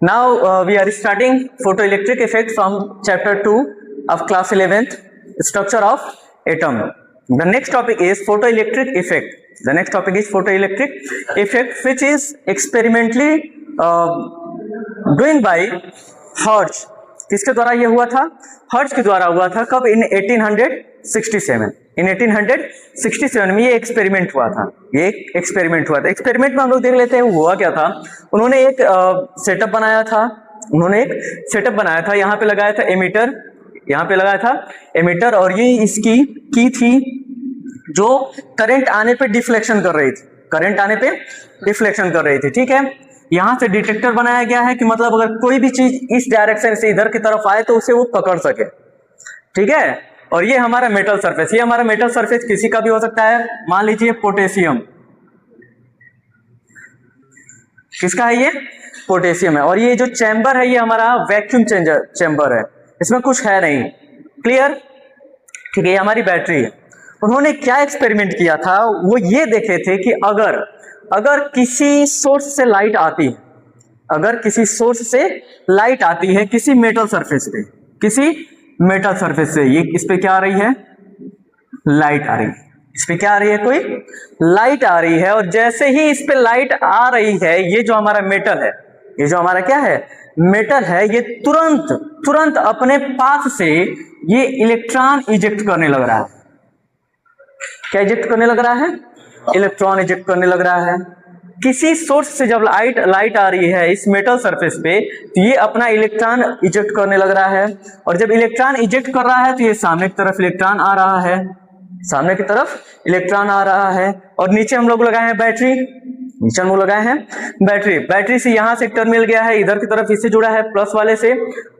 Now we are starting photoelectric effect from chapter 2 of class 11th, structure of atom. The next topic is photoelectric effect. The next topic is photoelectric effect, which is experimentally doing by Hertz. किसके द्वारा ये हुआ था? Hertz के द्वारा हुआ था। कब? इन 1867। इन 1867 में ये एक्सपेरिमेंट हुआ था। ये एक एक्सपेरिमेंट हुआ था। एक्सपेरिमेंट में हम लोग देख लेते हैं हुआ क्या था। उन्होंने एक सेटअप बनाया था। यहाँ पे लगाया था एमीटर, यहाँ पे लगाया था एमीटर, और ये इसकी की थी जो करंट आने पे डिफ्लेक्शन कर रही थी। ठीक है, यहां से डिटेक्टर बनाया गया है कि मतलब अगर कोई भी चीज इस डायरेक्शन से इधर की तरफ आए तो उसे वो पकड़ सके। ठीक है, और ये हमारा मेटल सरफेस, किसी का भी हो सकता है। मान लीजिए पोटेशियम, किसका है? ये पोटेशियम है। और ये जो चैम्बर है ये हमारा वैक्यूम चैम्बर है, इसमें कुछ है नहीं। क्लियर? ठीक है, ये हमारी बैटरी है। उन्होंने क्या एक्सपेरिमेंट किया था, वो ये देखे थे कि अगर किसी सोर्स से लाइट आती है, किसी मेटल सरफेस से, ये इस पे क्या आ रही है? लाइट आ रही है। इस पे क्या आ रही है? कोई लाइट आ रही है। और जैसे ही इस पे लाइट आ रही है, ये जो हमारा मेटल है, ये जो हमारा क्या है? मेटल है, ये तुरंत अपने पास से ये इलेक्ट्रॉन इजेक्ट करने लग रहा है। क्या इजेक्ट करने लग रहा है? इलेक्ट्रॉन इजेक्ट करने लग रहा है। किसी सोर्स से जब लाइट आ रही है इस मेटल सरफेस पे, तो ये अपना इलेक्ट्रॉन इजेक्ट करने लग रहा है। और जब इलेक्ट्रॉन इजेक्ट कर रहा है तो ये सामने की तरफ इलेक्ट्रॉन आ रहा है। और नीचे हम लोग लगाए हैं बैटरी। बैटरी से यहां से एक टर्मिनल गया है, इधर की तरफ इससे जुड़ा है प्लस वाले से,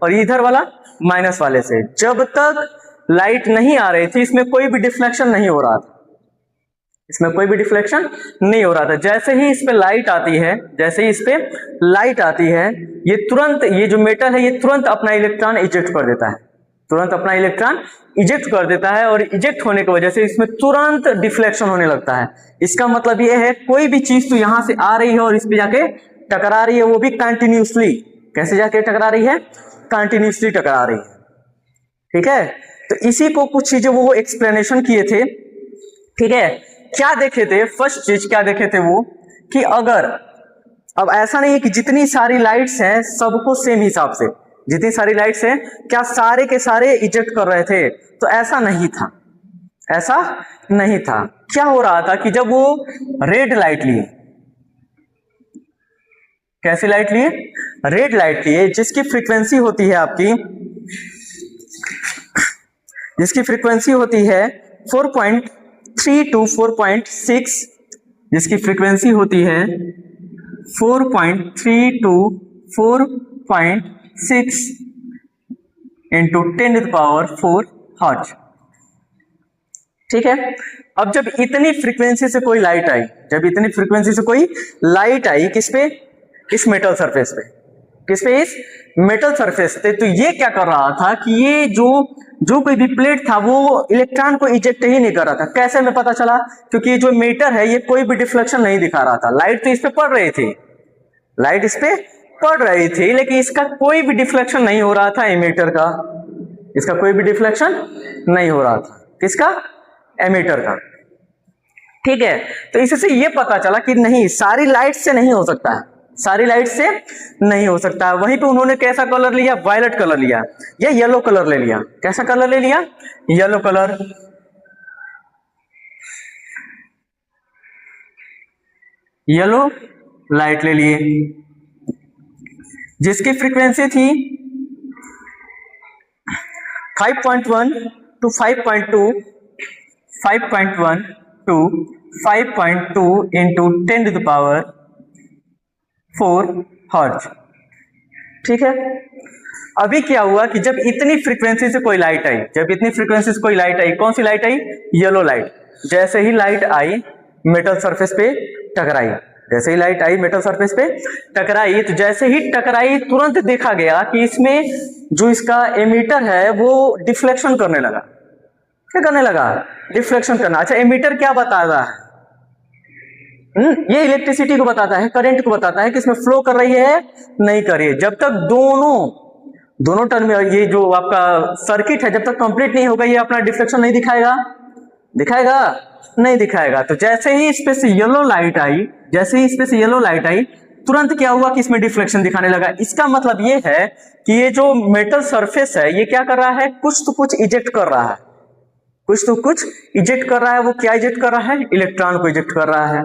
और इधर वाला माइनस वाले से। जब तक लाइट नहीं आ रही थी इसमें कोई भी डिफ्लेक्शन नहीं हो रहा था। जैसे ही इस पे लाइट आती है, ये तुरंत, ये जो मेटल है ये तुरंत अपना इलेक्ट्रॉन इजेक्ट कर देता है। और इजेक्ट होने की वजह से इसमें तुरंत डिफ्लेक्शन होने लगता है। इसका मतलब ये है कोई भी चीज तो यहां से आ रही है और इस पे जाके टकरा रही है, वो भी कंटिन्यूसली। कैसे जाके टकरा रही है? कंटिन्यूसली टकरा रही है। ठीक है, तो इसी को कुछ चीजें वो एक्सप्लेनेशन किए थे। ठीक है, क्या देखे थे? फर्स्ट चीज क्या देखे थे वो, कि अगर अब ऐसा नहीं है कि जितनी सारी लाइट्स हैं सबको सेम हिसाब से, जितनी सारी लाइट्स हैं क्या सारे के सारे इजेक्ट कर रहे थे? तो ऐसा नहीं था। क्या हो रहा था कि जब वो रेड लाइट लिए, कैसी लाइट लिए? रेड लाइट लिए, जिसकी फ्रीक्वेंसी होती है आपकी, 4.3 to 4.6, जिसकी फ्रीक्वेंसी होती है 4.3 to 4.6 into 10⁴ हर्ट्ज। ठीक है, अब जब इतनी फ्रीक्वेंसी से कोई लाइट आई, किस पे? इस मेटल सरफेस पे। इस मेटल सरफेस पे, तो ये क्या कर रहा था कि ये जो कोई भी प्लेट था वो इलेक्ट्रॉन को इजेक्ट ही नहीं कर रहा था। कैसे हमें पता चला? क्योंकि ये जो मीटर है ये कोई भी डिफ्लेक्शन नहीं दिखा रहा था। लाइट तो इस पे पड़ रही थी, लेकिन इसका कोई भी डिफ्लेक्शन नहीं हो रहा था एमीटर का। इसका कोई भी डिफ्लेक्शन नहीं हो रहा था। किसका? एमीटर का। ठीक है, तो इससे ये पता चला कि नहीं, सारी लाइट से नहीं हो सकता है। वहीं पे उन्होंने कैसा कलर लिया? वायलेट कलर लिया या येलो कलर ले लिया। कैसा कलर ले लिया? Yellow colour. येलो लाइट ले लिए, जिसकी फ्रीक्वेंसी थी 5.1 to 5.2 into 10⁴ हर्ट्ज। ठीक है, अभी क्या हुआ कि जब इतनी फ्रीक्वेंसी से कोई लाइट आई, कौन सी लाइट आई? Yellow light. जैसे ही लाइट आई मेटल सरफेस पे टकराई, तो जैसे ही टकराई तुरंत देखा गया कि इसमें जो इसका एमीटर है वो डिफ्लेक्शन करने लगा। क्या करने लगा? डिफ्लेक्शन करना। अच्छा, एमीटर क्या बता रहा है? ये इलेक्ट्रिसिटी को बताता है, करंट को बताता है कि इसमें फ्लो कर रही है नहीं कर रही है। जब तक दोनों टर्मिनल, ये जो आपका सर्किट है जब तक कंप्लीट नहीं होगा ये अपना डिफ्लेक्शन नहीं दिखाएगा, दिखाएगा नहीं दिखाएगा। तो जैसे ही इस पे से येलो लाइट आई, जैसे ही इस पे से येलो लाइट आई, तुरंत क्या हुआ कि इसमें डिफ्लेक्शन दिखाने लगा। इसका मतलब ये है कि ये जो मेटल सरफेस है ये क्या कर रहा है, कुछ तो कुछ इजेक्ट कर रहा है, कुछ तो कुछ इजेक्ट कर रहा है। वो क्या इजेक्ट कर रहा है, इलेक्ट्रॉन को इजेक्ट कर रहा है।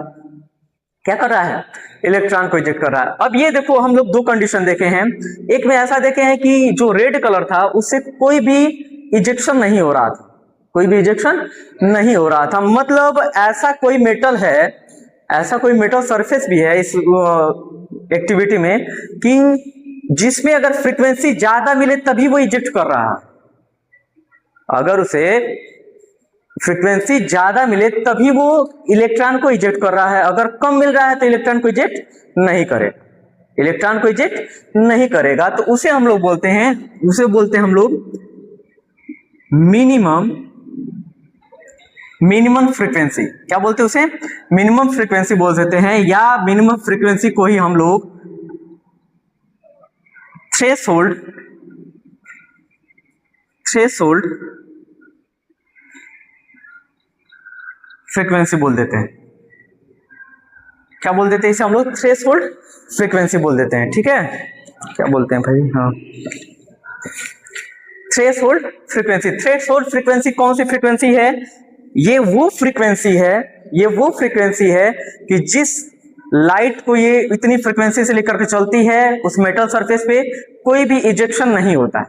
क्या कर रहा है, इलेक्ट्रॉन को इजेक्ट कर रहा है। अब ये देखो हम लोग दो कंडीशन देखे हैं, एक में ऐसा देखे हैं कि जो रेड कलर था उससे कोई भी इजेक्शन नहीं हो रहा था, कोई भी इजेक्शन नहीं हो रहा था। मतलब ऐसा कोई मेटल है, ऐसा कोई मेटल सरफेस भी है इस एक्टिविटी में कि जिसमें अगर फ्रीक्वेंसी ज्यादा मिले तभी वो इजेक्ट कर रहा है, अगर उसे फ्रीक्वेंसी ज्यादा मिले तभी वो इलेक्ट्रॉन को इजेक्ट कर रहा है, अगर कम मिल रहा है तो इलेक्ट्रॉन को इजेक्ट नहीं करेगा, इलेक्ट्रॉन को इजेक्ट नहीं करेगा। तो उसे हम लोग बोलते हैं, उसे बोलते हैं हम लोग मिनिमम फ्रीक्वेंसी। क्या बोलते हैं उसे, मिनिमम फ्रीक्वेंसी बोल देते हैं, या मिनिमम फ्रीक्वेंसी को ही हम लोग थ्रेशोल्ड फ्रीक्वेंसी बोल देते हैं। क्या बोल देते हैं इसे हम लोग, थ्रेशोल्ड फ्रीक्वेंसी बोल देते हैं। ठीक है, क्या बोलते हैं भाई, हाँ थ्रेशोल्ड फ्रीक्वेंसी। थ्रेशोल्ड फ्रीक्वेंसी कौन सी फ्रीक्वेंसी है, ये वो फ्रीक्वेंसी है, ये वो फ्रीक्वेंसी है कि जिस लाइट को ये इतनी फ्रीक्वेंसी से लेकर के चलती है उस मेटल सरफेस पे कोई भी इजेक्शन नहीं होता है,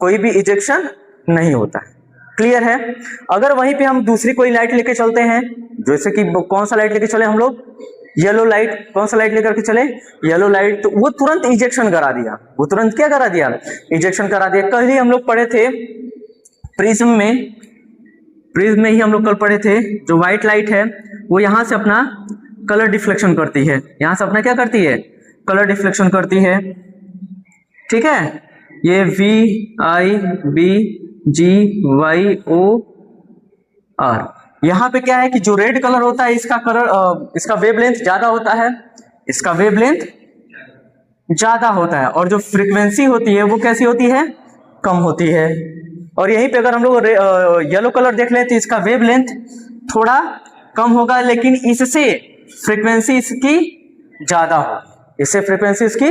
कोई भी इजेक्शन नहीं होता है। क्लियर है। अगर वहीं पे हम दूसरी कोई लाइट लेके चलते हैं, जैसे कि कौन सा लाइट लेके चले हम लोग, येलो लाइट, कौन सा लाइट लेकर के चले, येलो लाइट, तो वो तुरंत इजेक्शन करा दिया, वो तुरंत क्या करा दिया, इजेक्शन करा दिया। कल ही हम लोग पढ़े थे प्रिज्म में, प्रिज्म में ही हम लोग कल पढ़े थे, जो व्हाइट लाइट है वो यहां से अपना कलर डिफ्लेक्शन करती है, यहां से अपना क्या करती है, कलर डिफ्लेक्शन करती है। ठीक है, ये VIBGYOR, यहां पे क्या है कि जो रेड कलर होता है इसका कलर, इसका वेवलेंथ ज्यादा होता है, इसका वेवलेंथ ज्यादा होता है, और जो फ्रीक्वेंसी होती है वो कैसी होती है, कम होती है। और यहीं पे अगर हम लोग येलो कलर देख लें तो इसका वेवलेंथ थोड़ा कम होगा, लेकिन इससे फ्रीक्वेंसी इसकी ज्यादा हो, इससे फ्रीक्वेंसी इसकी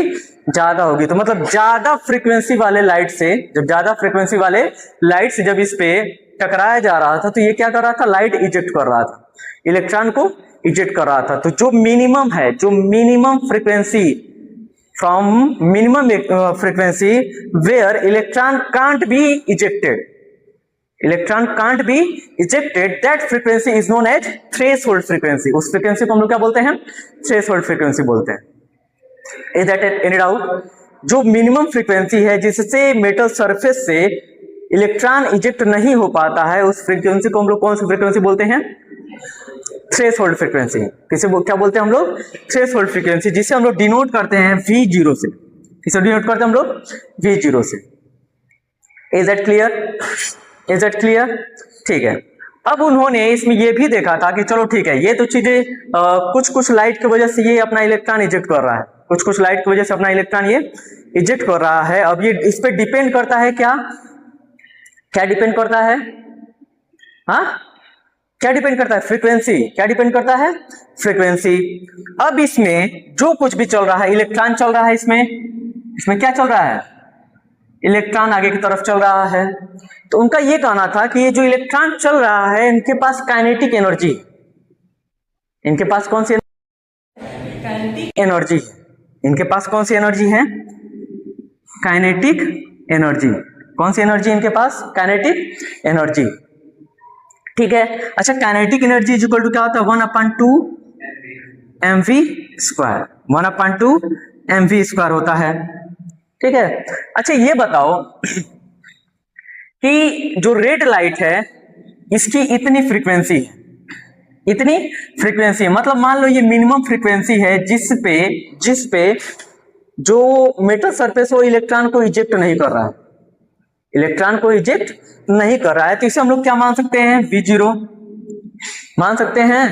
ज्यादा होगी। तो मतलब ज्यादा फ्रीक्वेंसी वाले लाइट से, जब ज्यादा फ्रीक्वेंसी वाले लाइट से जब इस पे टकराया जा रहा था तो ये क्या कर रहा था, लाइट इजेक्ट कर रहा था, इलेक्ट्रॉन को इजेक्ट कर रहा था। तो जो मिनिमम है, जो minimum frequency, from minimum frequency where electron can't be ejected, electron can't be ejected, that frequency is known as threshold frequency। उस frequency को हम लोग क्या बोलते हैं, threshold frequency बोलते हैं। Is that any doubt? जो मिनिमम फ्रीक्वेंसी है जिससे मेटल सरफेस से इलेक्ट्रॉन इजेक्ट नहीं हो पाता है, उस फ्रीक्वेंसी को हम लोग कौन सी फ्रीक्वेंसी बोलते हैं, थ्रेशोल्ड फ्रीक्वेंसी। किसे क्या बोलते हैं हम लोग, थ्रेशोल्ड फ्रीक्वेंसी, जिसे हम लोग डिनोट करते हैं V0 से। किसे डिनोट करते हैं हम लोग, V0 से। Is that clear, is that clear. ठीक है, अब उन्होंने इसमें ये भी देखा था कि चलो ठीक है, ये तो चीजें कुछ कुछ लाइट की वजह से ये अपना इलेक्ट्रॉन इजेक्ट कर रहा है, कुछ कुछ लाइट की वजह से अपना इलेक्ट्रॉन ये इजेक्ट कर रहा है। अब ये इस पे डिपेंड करता है क्या, क्या डिपेंड करता है, हाँ क्या डिपेंड करता है, फ्रीक्वेंसी। क्या डिपेंड करता है, फ्रीक्वेंसी। अब इसमें जो कुछ भी चल रहा है, इलेक्ट्रॉन चल रहा है इसमें, इसमें क्या चल रहा है, इलेक्ट्रॉन आगे की तरफ चल रहा है। तो उनका ये कहना था कि ये जो इलेक्ट्रॉन चल रहा है इनके पास काइनेटिक एनर्जी, इनके पास कौन सी एनर्जी, इनके पास कौन सी एनर्जी है, काइनेटिक एनर्जी। कौन सी एनर्जी इनके पास, काइनेटिक एनर्जी। ठीक है, अच्छा kinetic energy is equal to क्या होता है, 1/2 mv², 1/2 mv² होता है। ठीक है, अच्छा ये बताओ कि जो रेड लाइट है इसकी इतनी फ्रीक्वेंसी है, इतनी फ्रीक्वेंसी है, मतलब मान लो ये मिनिमम फ्रीक्वेंसी है जिस पे जो मेटल सरफेस वो इलेक्ट्रॉन को इजेक्ट नहीं कर रहा है, इलेक्ट्रॉन को इजेक्ट नहीं कर रहा है। तो इसे हम लोग क्या मान सकते हैं, V0 मान सकते हैं।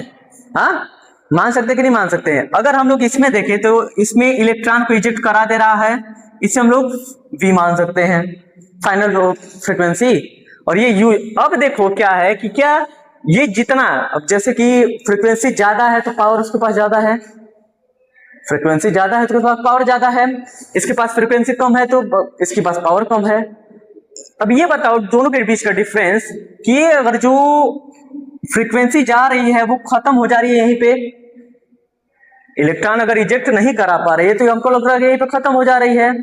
हाँ, मान सकते कि नहीं मान सकते हैं? अगर हम लोग इसमें देखें तो इसमें इलेक्ट्रॉन को इजेक्ट करा दे रहा है, इसे हम लोग V मान सकते हैं फाइनल फ्रीक्वेंसी। और ये U, अब देखो क्या है कि क्या ये जितना, अब जैसे कि फ्रीक्वेंसी ज्यादा है तो पावर उसके पास ज्यादा है, फ्रीक्वेंसी ज्यादा है तो उसके पास पावर ज्यादा है, इसके पास फ्रीक्वेंसी कम है तो इसके पास पावर कम है। अब ये बताओ दोनों के बीच का डिफरेंस कि अगर जो फ्रीक्वेंसी जा रही है वो खत्म हो जा रही है यहीं पे, इलेक्ट्रॉन अगर इजेक्ट नहीं करा पा रही है तो हमको लग रहा है यहीं पे खत्म हो जा रही है।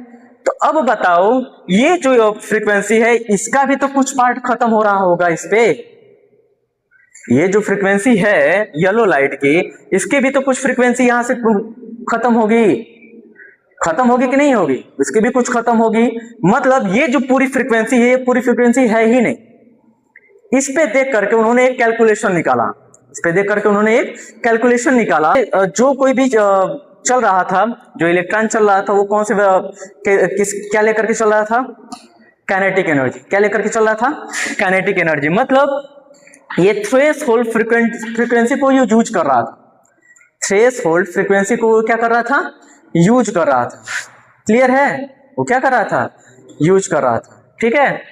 तो अब बताओ ये जो फ्रीक्वेंसी है इसका भी तो कुछ पार्ट खत्म हो रहा होगा इस पे, ये जो फ्रीक्वेंसी है येलो लाइट की, इसकी भी तो कुछ फ्रीक्वेंसी यहां से खत्म होगी, खत्म होगी कि नहीं होगी? इसकी भी कुछ खत्म होगी। मतलब ये जो पूरी फ्रीक्वेंसी है, ये पूरी फ्रीक्वेंसी है ही नहीं। इस पे देख करके उन्होंने एक कैलकुलेशन निकाला, इस पे देख करके उन्होंने एक कैलकुलेशन निकाला। जो कोई भी चल रहा था, जो इलेक्ट्रॉन चल रहा था वो कौन से क्या लेकर के चल रहा था? Kinetic energy. क्या लेकर के चल रहा था? Kinetic energy. मतलब ये थ्रेशोल्ड फ्रीक्वेंसी को यूज कर रहा था, थ्रेशोल्ड फ्रीक्वेंसी को क्या कर रहा था? यूज कर रहा था। क्लियर है? वो क्या कर रहा था? यूज कर रहा था। ठीक है,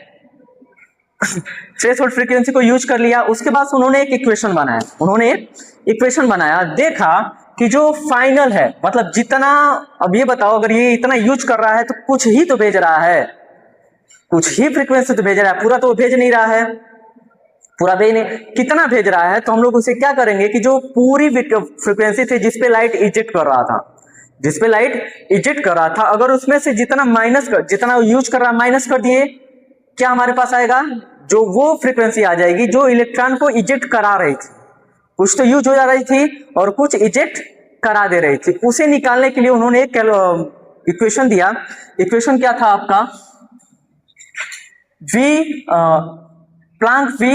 थ्रेशोल्ड फ्रीक्वेंसी को यूज कर लिया। उसके बाद उन्होंने एक इक्वेशन बनाया, उन्होंने एक इक्वेशन बनाया, देखा कि जो फाइनल है, मतलब जितना, अब ये बताओ अगर ये इतना यूज कर रहा है तो कुछ ही तो भेज रहा है, कुछ ही फ्रीक्वेंसी तो भेज रहा है, पूरा तो भेज नहीं रहा है, पूरा भेज नहीं, कितना भेज रहा है? तो हम लोग उसे क्या करेंगे कि जो पूरी फ्रीक्वेंसी थी जिसपे लाइट इजेक्ट कर रहा था, जिसपे लाइट इजेक्ट कर रहा था, अगर उसमें से जितना जितना यूज कर रहा है माइनस कर दिए, क्या हमारे पास आएगा? जो वो फ्रीक्वेंसी आ जाएगी जो इलेक्ट्रॉन को इजेक्ट करा रही थी, कुछ तो यूज हो जा रही थी और कुछ इजेक्ट करा दे रही थी। उसे निकालने के लिए उन्होंने एक इक्वेशन दिया। इक्वेशन क्या था आपका? Planck V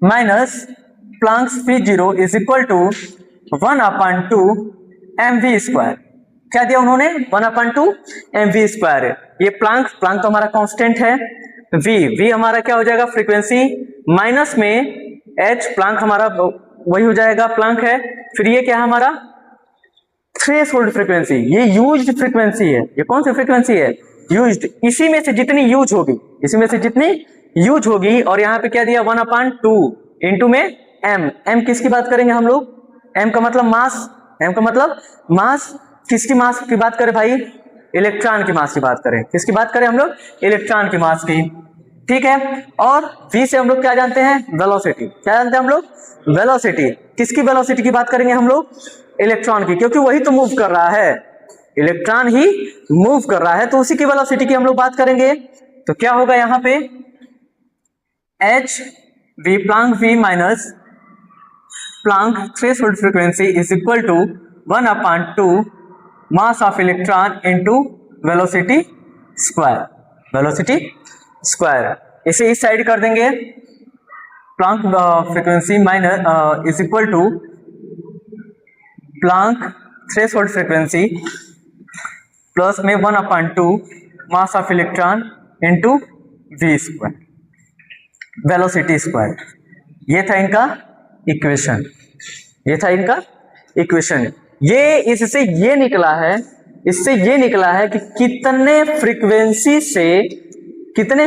minus Planck V0 is equal to 1/2 mv square. क्या दिया उन्होंने? 1/2 mv स्क्वायर। ये प्लांक तो हमारा कांस्टेंट है, v हमारा क्या हो जाएगा? फ्रीक्वेंसी, माइनस में h, प्लांक हमारा वही हो जाएगा, प्लांक है। फिर ये क्या है हमारा? Threshold frequency. ये यूज्ड फ्रीक्वेंसी है। ये कौन सी फ्रीक्वेंसी है? यूज्ड। इसी में से जितनी यूज होगी, इसी में से जितनी यूज होगी। और यहाँ पे क्या दिया? 1/2 इंटू में m किसकी बात करेंगे हम लोग? m का मतलब मास, m का मतलब मास। किसकी मास की बात करें भाई? इलेक्ट्रॉन की मास की बात करें। किसकी बात करें हम लोग? इलेक्ट्रॉन की मास की। ठीक है, और v से हम लोग क्या जानते हैं? वेलोसिटी। क्या जानते हैं हम लोग? वेलोसिटी। किसकी वेलोसिटी की बात करेंगे हम लोग? इलेक्ट्रॉन की, क्योंकि वही तो मूव कर रहा है, इलेक्ट्रॉन ही मूव कर रहा है, तो उसी की वेलोसिटी की हम लोग बात करेंगे। तो क्या होगा यहाँ पे? h v Planck v minus Planck threshold frequency is equal to 1/2 mass of electron into velocity square, velocity square. इसे इस साइड कर देंगे, Planck frequency minus is equal to Planck threshold frequency plus में 1/2 mass of electron into v square, velocity square. ये था इनका equation, ये था इनका इक्वेशन। ये इससे ये निकला है, इससे ये निकला है कि कितने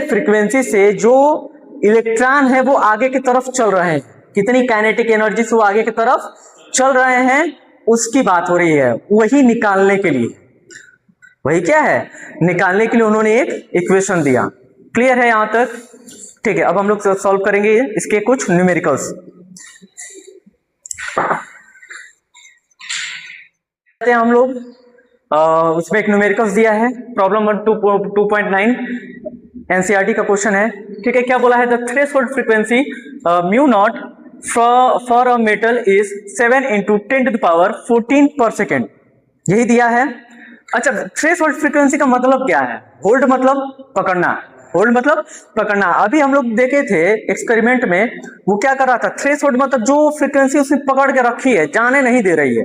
फ्रीक्वेंसी से जो इलेक्ट्रॉन है वो आगे की तरफ चल रहे हैं, कितनी काइनेटिक एनर्जी से वो आगे की तरफ चल रहे हैं, उसकी बात हो रही है। वही निकालने के लिए, वही क्या है? निकालने के लिए उन्होंने एक इक्वेशन दिया। क्लियर है यहां तक? ठीक है, अब हम लोग सॉल्व करेंगे इसके कुछ न्यूमेरिकल्स। हम लोग उसमें एक न्यूमेरिकल्स दिया है, प्रॉब्लम 2.9 एनसीईआरटी का क्वेश्चन है। ठीक है, क्या बोला है? The threshold frequency mu not for a metal is 7 × 10⁻14 per second, यही दिया है। अच्छा, थ्रेशोल्ड फ्रीक्वेंसी का मतलब क्या है? होल्ड मतलब पकड़ना, होल्ड मतलब पकड़ना। अभी हम लोग देखे थे एक्सपेरिमेंट में, वो क्या कर रहा था? थ्रेशोल्ड मतलब जो फ्रीक्वेंसी उसने पकड़ के रखी है, जाने नहीं दे रही है,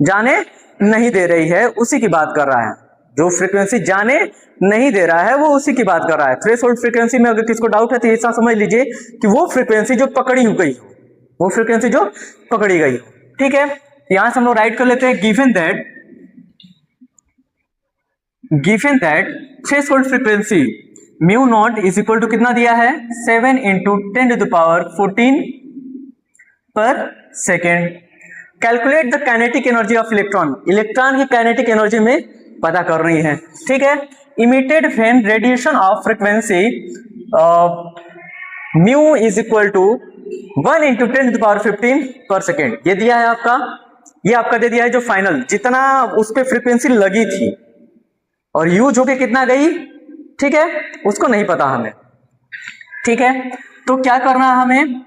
जाने नहीं दे रही है, उसी की बात कर रहा है। जो फ्रीक्वेंसी जाने नहीं दे रहा है वो उसी की बात कर रहा है। थ्रेशोल्ड फ्रीक्वेंसी में अगर किसको डाउट है तो ऐसा समझ लीजिए कि वो फ्रीक्वेंसी जो पकड़ी गई हो, वो फ्रीक्वेंसी जो पकड़ी गई हो। ठीक है, यहां से हम लोग राइट कर लेते हैं given that threshold frequency mu naught is equal to कितना दिया है 7 into 10⁻14 per second. Calculate the kinetic energy of electron, electron की काइनेटिक एनर्जी में पता कर रही है, ठीक है। Emitted when radiation of frequency mu is equal to 1 into 10⁻15 पर सेकेंड। ये दिया है आपका, ये आपका दे दिया है जो फाइनल जितना उस पर फ्रीक्वेंसी लगी थी, और यू जो कि कितना गई, ठीक है, उसको नहीं पता हमें, ठीक है। तो क्या करना है हमें,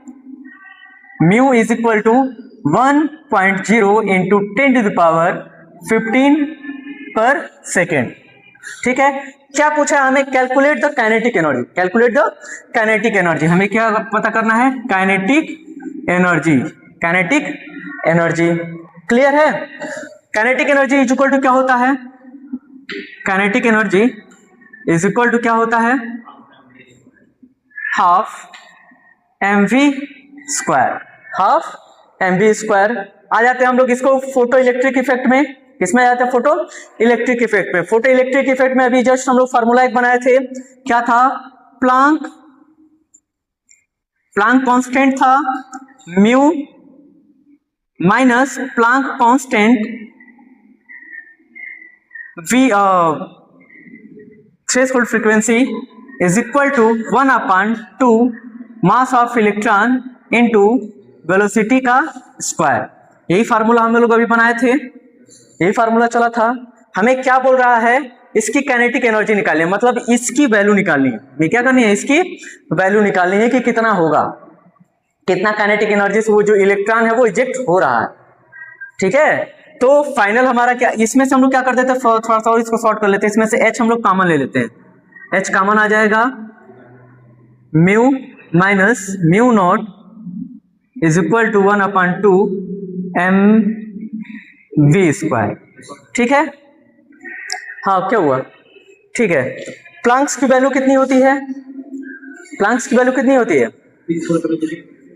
म्यू इज इक्वल टू 1.0 इंटू 10⁻15 पर सेकेंड, ठीक है। क्या पूछा है हमें, calculate the kinetic energy, calculate the kinetic energy. हमें क्या पता करना है, kinetic energy, kinetic energy. Clear है। Kinetic energy is equal to क्या होता है, kinetic energy is equal to क्या होता है, half mv square, half mv square. आ जाते हैं हम लोग इसको फोटो इलेक्ट्रिक इफेक्ट में, किसमें आ जाते हैं, फोटो इलेक्ट्रिक इफेक्ट में। फोटो इलेक्ट्रिक इफेक्ट में अभी जस्ट हम लोग फार्मूला एक बनाए थे, क्या था, प्लांक कांस्टेंट था, mu minus Planck constant V threshold frequency is equal to 1/2 mass of electron into velocity का स्क्वायर। यही फार्मूला हम लोग अभी बनाए थे, यही फार्मूला चला था। हमें क्या बोल रहा है, इसकी काइनेटिक एनर्जी निकालनी है, मतलब इसकी वैल्यू निकालनी है। हमें क्या करनी है, इसकी वैल्यू निकालनी है कि कितना होगा, कितना काइनेटिक एनर्जी से वो जो इलेक्ट्रॉन है वो इजेक्ट हो रहा है, ठीक है। तो फाइनल हमारा क्या, इसमें से हम लोग क्या कर देते हैं, थोड़ा सा और इसको शॉर्ट कर लेते हैं, इसमें से h हम लोग कॉमन ले लेते हैं, h कॉमन आ जाएगा, mu minus mu naught is equal to 1/2 mv square, ठीक है। हाँ क्या हुआ, ठीक है। प्लांक्स की वैल्यू कितनी होती है, प्लांक्स की वैल्यू कितनी होती है,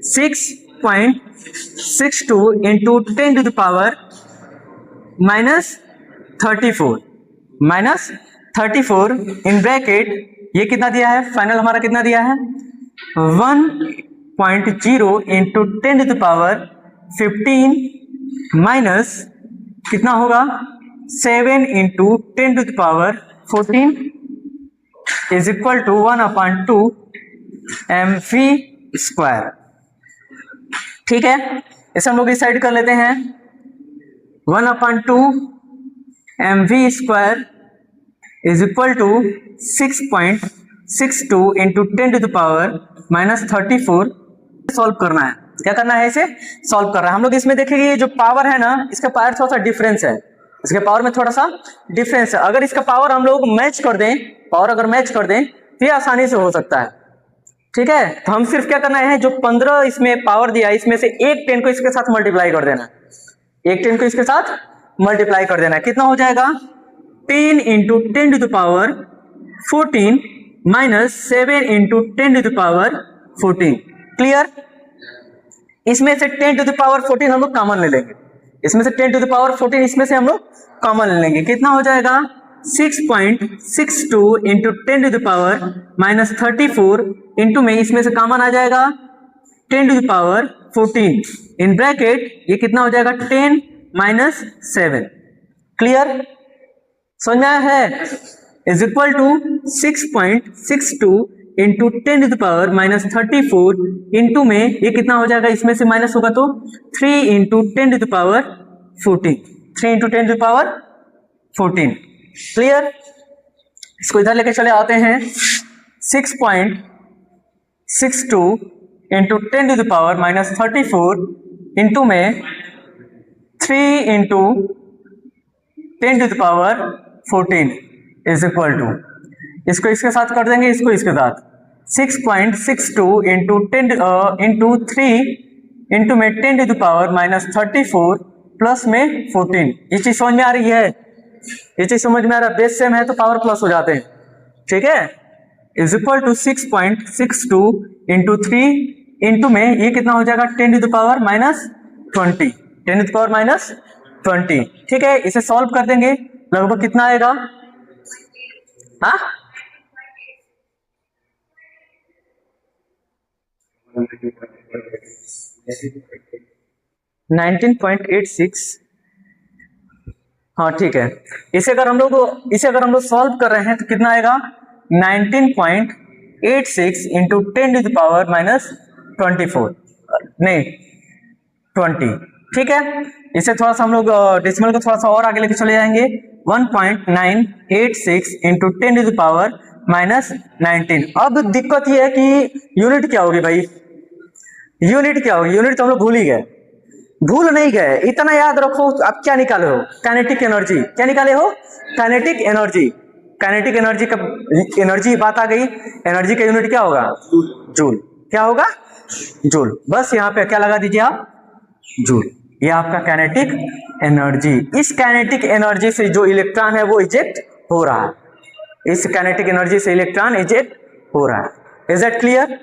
6.62 इंटू 10⁻⁻34 इन ब्रैकेट, ये कितना दिया है, फाइनल हमारा कितना दिया है, 1.0 इंटू 10⁻15 माइनस कितना होगा, 7 into 10⁻14 is equal to 1/2 mv square, ठीक है। इसे हम लोग इस साइड कर लेते हैं, 1/2 mv square is equal to 6.62 into 10⁻34 solve करना है। क्या करना है, इसे सॉल्व कर रहा है हम लोग। इसमें देखेंगे ये जो पावर है ना, इसका पावर थोड़ा सा डिफरेंस है, इसके पावर में थोड़ा सा डिफरेंस है। अगर इसका पावर हम लोग मैच कर दें, पावर अगर मैच कर दें तो ये आसानी से हो सकता है, ठीक है। तो हम सिर्फ क्या करना है, जो 15 इसमें पावर दिया है, इसमें से एक 10 को इसके साथ मल्टीप्लाई कर देना, एक 10 को इसके साथ मल्टीप्लाई कर देना। कितना हो जाएगा, 10 इंटू 10⁻14 माइनस 7 इंटू 10⁻14। क्लियर। इसमें से 10⁻14 हम लोग कॉमन ले लेंगे, इसमें से 10⁻14 इसमें से हम लोग कॉमन ले लेंगे। कितना हो जाएगा, 6.62 इंटू 10⁻34 इंटू में इसमें से कॉमन आ जाएगा 10⁻14 इन ब्रैकेट, ये कितना हो जाएगा, 10 माइनस 7। क्लियर, समझ में आया है। Is equal to 6.62 into 10⁻34 into में ये कितना हो जाएगा, इसमें से माइनस होगा तो 3 इंटू 10⁻14, 3 इंटू 10⁻14। क्लियर। इसको इधर लेके चले आते हैं, 6.62 इंटू 10⁻34 इंटू में 3 इंटू 10⁻14 इज इक्वल टू, इसको इसके साथ कर देंगे, इसको इसके साथ 6.62 इंटू 3 इंटू में 10⁻34 प्लस में 14। ये चीज समझ में आ रही है, ये चीज समझ में आ रहा है, बेस सेम है तो पावर प्लस हो जाते हैं, ठीक है। Is equal to 6.62 into 3 into में ये कितना हो जाएगा, 10⁻20 10⁻⁻20। ठीक है, इसे सॉल्व कर देंगे, लगभग कितना आएगा? हाँ 19.86। हाँ ठीक है, इसे अगर हम लोग सॉल्व कर रहे हैं तो कितना आएगा? 19.86 इंटू 10⁻⁻24, नहीं 20। ठीक है, इसे थोड़ा सा हम लोग डेसिमल को थोड़ा सा और आगे लेके चले जाएंगे। 1.986 इंटू 10⁻⁻19। अब दिक्कत यह है कि यूनिट क्या होगी भाई? यूनिट क्या होगी? यूनिट तो हम लोग भूल ही गए। भूल नहीं गए, इतना याद रखो। आप क्या निकाले हो? Kinetic energy. क्या निकाले हो? Kinetic energy. काइनेटिक एनर्जी का एनर्जी बात आ गई। एनर्जी का यूनिट क्या होगा? जूल। क्या होगा? जूल। बस यहाँ पे क्या लगा दीजिए आप? जूल। ये आपका काइनेटिक एनर्जी। इस काइनेटिक एनर्जी से जो इलेक्ट्रॉन है वो इजेक्ट हो रहा है। इस काइनेटिक एनर्जी से इलेक्ट्रॉन इजेक्ट हो रहा है। Is that clear?